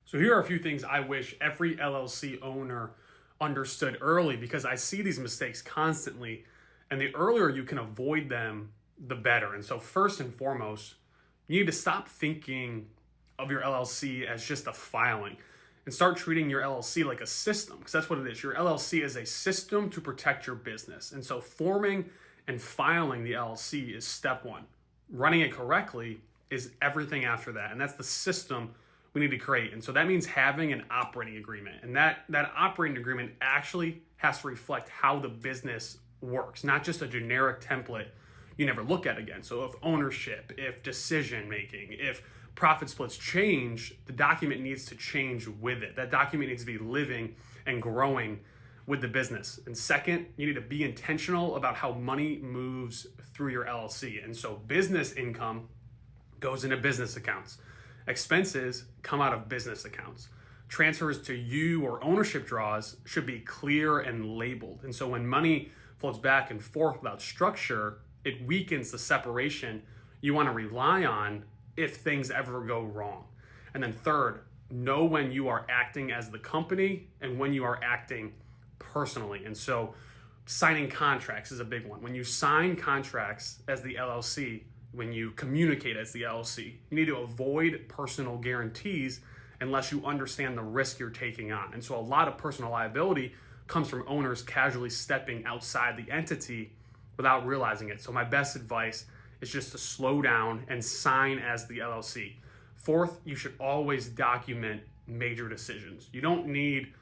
So here are a few things I wish every LLC owner understood early, because I see these mistakes constantly, and the earlier you can avoid them, the better. And so first and foremost, you need to stop thinking of your LLC as just a filing and start treating your LLC like a system, because that's what it is. Your LLC is a system to protect your business. And so forming and filing the LLC is step one. Running it correctly is everything after that. And that's the system we need to create. And so that means having an operating agreement. And that operating agreement actually has to reflect how the business works, not just a generic template you never look at again. So if ownership, if decision making, if profit splits change, the document needs to change with it. That document needs to be living and growing with the business. And second, you need to be intentional about how money moves through your LLC. And so business income goes into business accounts. Expenses come out of business accounts. Transfers to you or ownership draws should be clear and labeled. And so when money floats back and forth without structure, it weakens the separation you want to rely on if things ever go wrong. And then third, know when you are acting as the company and when you are acting personally. And so signing contracts is a big one. When you sign contracts as the LLC, when you communicate as the LLC, you need to avoid personal guarantees unless you understand the risk you're taking on. And so a lot of personal liability comes from owners casually stepping outside the entity without realizing it. So my best advice is just to slow down and sign as the LLC. Fourth, you should always document major decisions. You don't need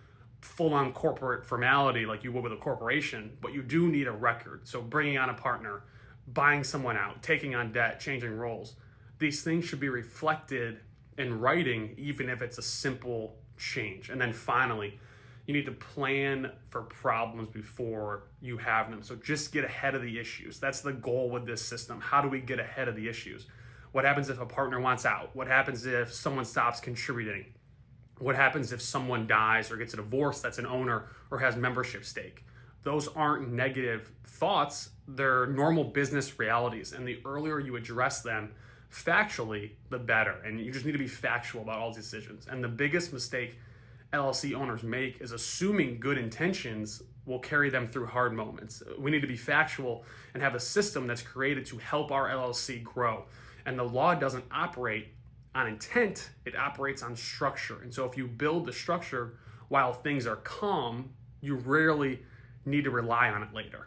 full-on corporate formality like you would with a corporation, but you do need a record. So bringing on a partner, buying someone out, taking on debt, changing roles. These things should be reflected in writing, even if it's a simple change. And then finally, you need to plan for problems before you have them. So just get ahead of the issues. That's the goal with this system. How do we get ahead of the issues? What happens if a partner wants out? What happens if someone stops contributing? What happens if someone dies or gets a divorce that's an owner or has membership stake? Those aren't negative thoughts. They're normal business realities. And the earlier you address them factually, the better. And you just need to be factual about all decisions. And the biggest mistake LLC owners make is assuming good intentions will carry them through hard moments. We need to be factual and have a system that's created to help our LLC grow. And the law doesn't operate on intent, it operates on structure. And so if you build the structure while things are calm, you rarely need to rely on it later.